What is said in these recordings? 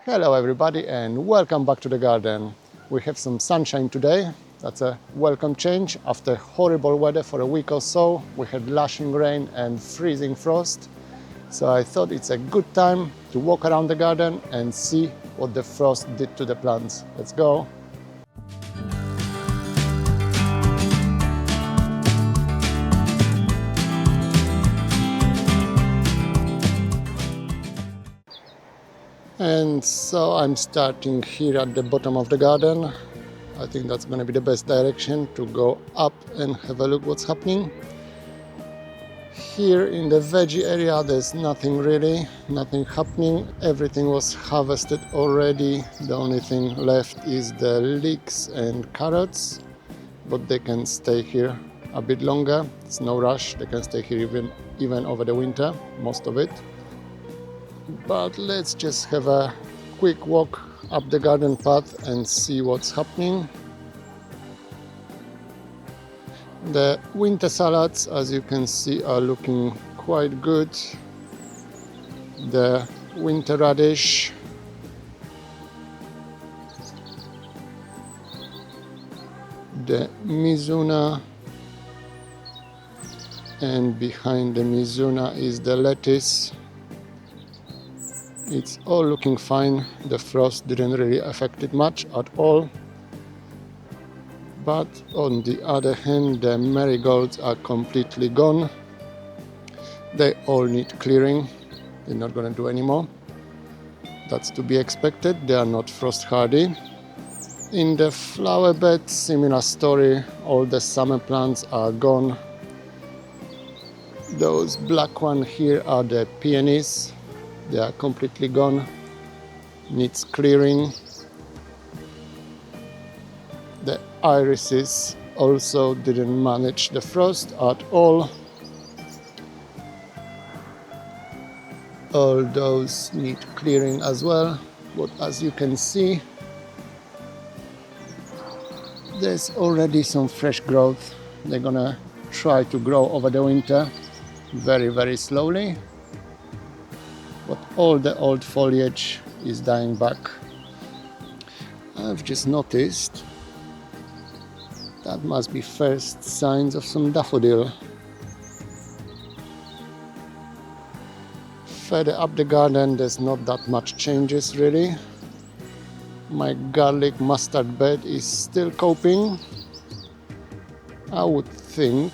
Hello everybody and welcome back to the garden. We have some sunshine today. That's a welcome change after horrible weather for a week or so. We had lashing rain and freezing frost. So I thought it's a good time to walk around the garden and see what the frost did to the plants. Let's go. And so I'm starting here at the bottom of the garden. I think that's going to be the best direction to go up and have a look what's happening. Here in the veggie area there's nothing happening. Everything was harvested already. The only thing left is the leeks and carrots, but they can stay here a bit longer. It's no rush. They can stay here even over the winter, most of it. But let's just have a quick walk up the garden path and see what's happening. The winter salads, as you can see, are looking quite good. The winter radish, the mizuna, and behind the mizuna is the lettuce. It's all looking fine. The frost didn't really affect it much at all. But on the other hand, the marigolds are completely gone. They all need clearing. They're not going to do anymore. That's to be expected. They are not frost hardy. In the flower bed, similar story. All the summer plants are gone. Those black ones here are the peonies. They are completely gone. Needs clearing. The irises also didn't manage the frost at all. All those need clearing as well. But as you can see, there's already some fresh growth. They're gonna try to grow over the winter very, very slowly. But all the old foliage is dying back. I've just noticed that must be first signs of some daffodil. Further up the garden, there's not that much changes really. My garlic mustard bed is still coping. I would think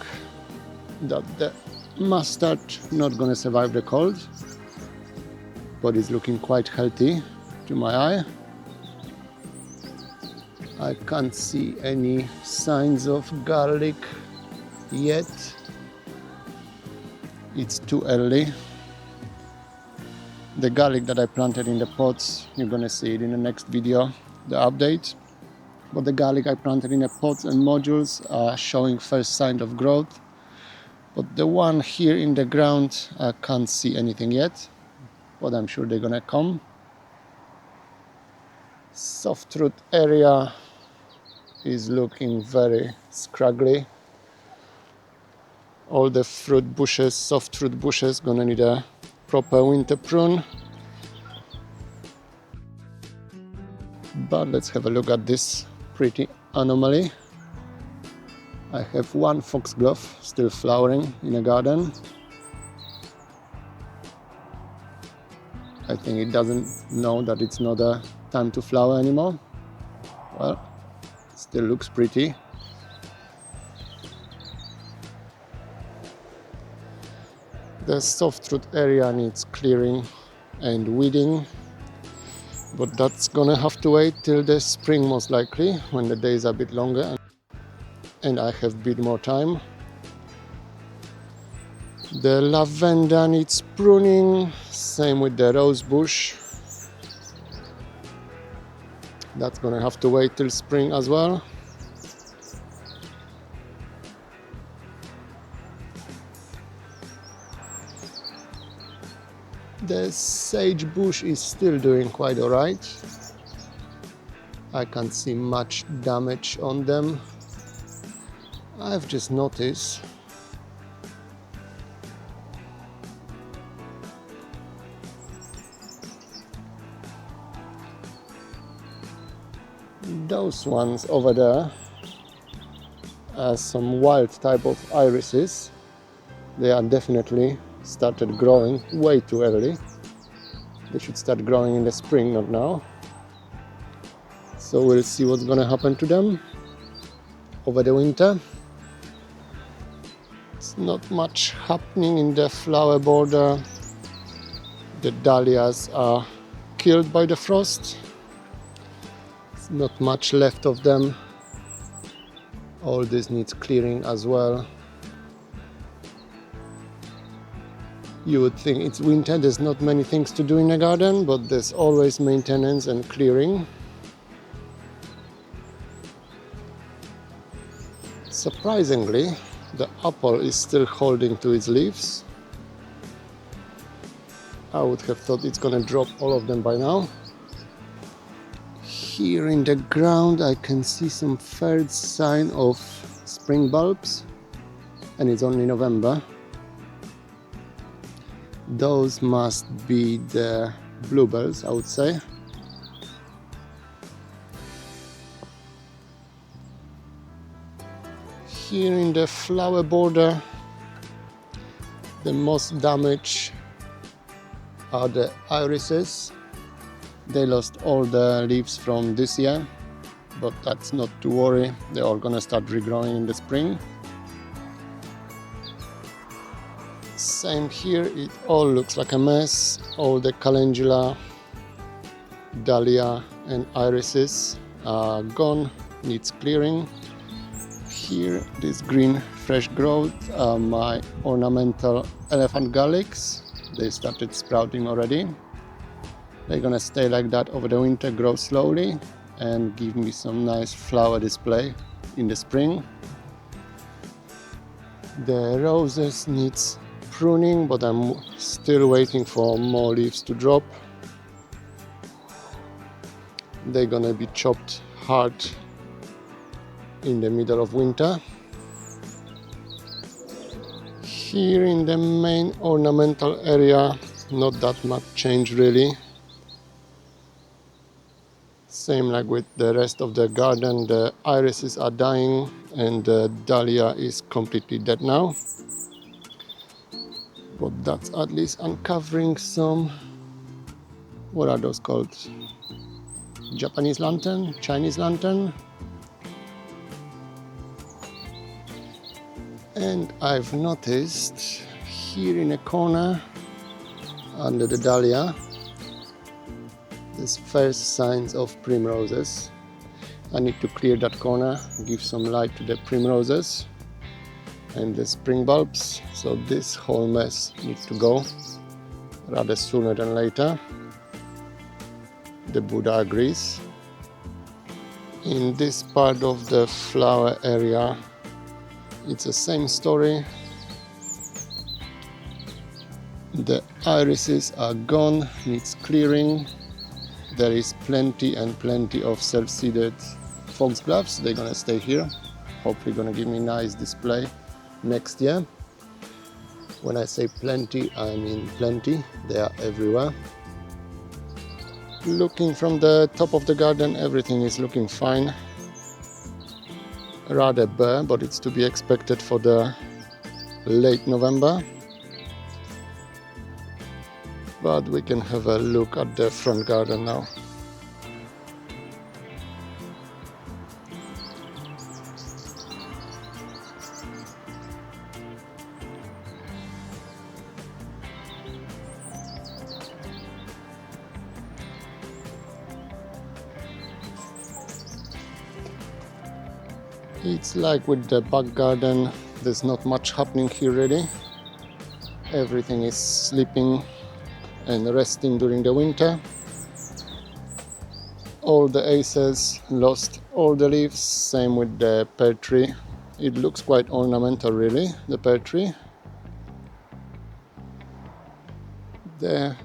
that the mustard not gonna survive the cold, but it's looking quite healthy to my eye. I can't see any signs of garlic yet. It's too early. The garlic that I planted in the pots, you're gonna see it in the next video, the update. But the garlic I planted in the pots and modules are showing first sign of growth. But the one here in the ground, I can't see anything yet, but I'm sure they're gonna come. Soft root area is looking very scraggly. All the fruit bushes, soft fruit bushes, gonna need a proper winter prune. But let's have a look at this pretty anomaly. I have one foxglove still flowering in a garden. I think it doesn't know that it's not a time to flower anymore. Well, it still looks pretty. The soft root area needs clearing and weeding, but that's gonna have to wait till the spring most likely, when the days are a bit longer and I have a bit more time. The lavender needs pruning, same with the rose bush. That's gonna have to wait till spring as well. The sage bush is still doing quite alright. I can't see much damage on them. I've just noticed Those ones over there are some wild type of irises. They are definitely started growing way too early. They should start growing in the spring, not now. So we'll see what's gonna happen to them over the winter. It's not much happening in the flower border. The dahlias are killed by the frost. There's not much left of them. All this needs clearing as well. You would think it's winter, there's not many things to do in the garden, but there's always maintenance and clearing. Surprisingly, the apple is still holding to its leaves. I would have thought it's gonna drop all of them by now. Here in the ground I can see some first sign of spring bulbs, and it's only November. Those must be the bluebells, I would say. Here in the flower border, the most damage are the irises. They lost all the leaves from this year, but that's not to worry. They're all gonna start regrowing in the spring. Same here, it all looks like a mess. All the calendula, dahlia and irises are gone, needs clearing. Here, this green fresh growth are my ornamental elephant garlics. They started sprouting already. They're gonna stay like that over the winter, grow slowly and give me some nice flower display in the spring. The roses needs pruning, but I'm still waiting for more leaves to drop. They're gonna be chopped hard in the middle of winter. Here in the main ornamental area, not that much change really. Same like with the rest of the garden, the irises are dying and the dahlia is completely dead now. But that's at least uncovering some, what are those called? Japanese lantern? Chinese lantern? And I've noticed here in a corner under the dahlia, there's first signs of primroses. I need to clear that corner, give some light to the primroses and the spring bulbs. So this whole mess needs to go rather sooner than later. The Buddha agrees. In this part of the flower area, it's the same story. The irises are gone, needs clearing. There is plenty and plenty of self-seeded foxgloves. They're gonna stay here. Hopefully gonna give me nice display next year. When I say plenty, I mean plenty. They are everywhere. Looking from the top of the garden, everything is looking fine. Rather bare, but it's to be expected for the late November. But we can have a look at the front garden now. It's like with the back garden, there's not much happening here really. Everything is sleeping and resting during the winter. All the aces lost all the leaves, same with the pear tree. It looks quite ornamental really, the pear tree. The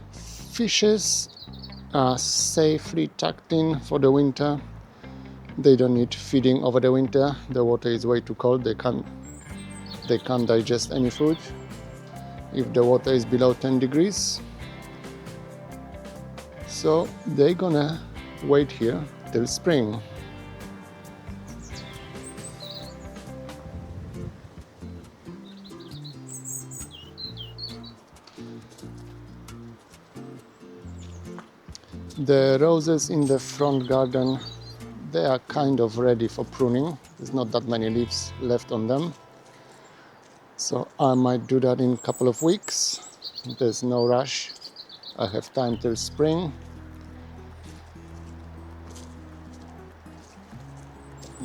fishes are safely tucked in for the winter. They don't need feeding over the winter. The water is way too cold. They can't digest any food if the water is below 10 degrees. So they're gonna wait here till spring. The roses in the front garden, they are kind of ready for pruning. There's not that many leaves left on them, so I might do that in a couple of weeks. There's no rush. I have time till spring.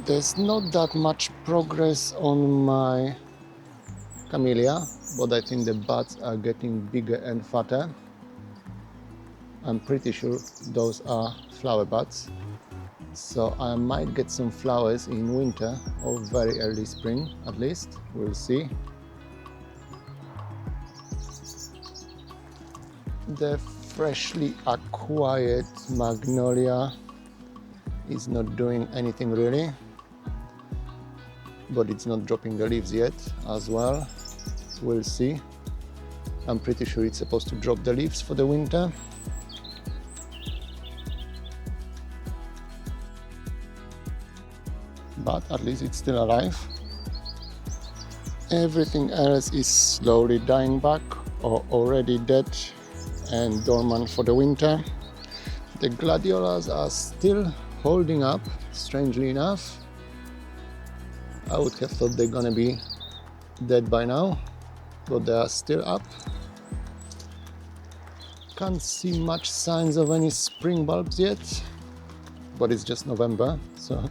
There's not that much progress on my camellia, but I think the buds are getting bigger and fatter. I'm pretty sure those are flower buds. So I might get some flowers in winter or very early spring at least. We'll see. The freshly acquired magnolia is not doing anything really, but it's not dropping the leaves yet as well. We'll see. I'm pretty sure it's supposed to drop the leaves for the winter. But at least it's still alive. Everything else is slowly dying back or already dead and dormant for the winter. The gladiolas are still holding up, strangely enough. I would have thought they're gonna be dead by now, but they are still up. Can't see much signs of any spring bulbs yet, but it's just November, so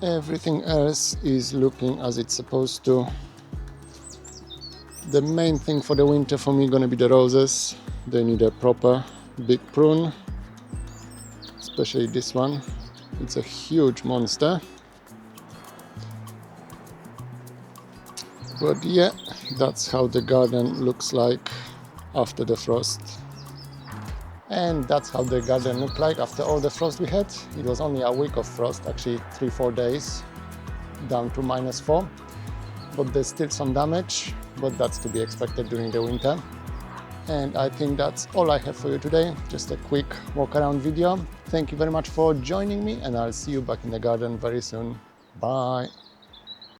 everything else is looking as it's supposed to. The main thing for the winter for me gonna be the roses. They need a proper big prune, especially this one. It's a huge monster. But yeah, that's how the garden looks like after the frost. And that's how the garden looked like after all the frost we had. It was only a week of frost, actually 3-4 days, down to -4. But there's still some damage, but that's to be expected during the winter. And I think that's all I have for you today. Just a quick walk around video. Thank you very much for joining me, and I'll see you back in the garden very soon. Bye.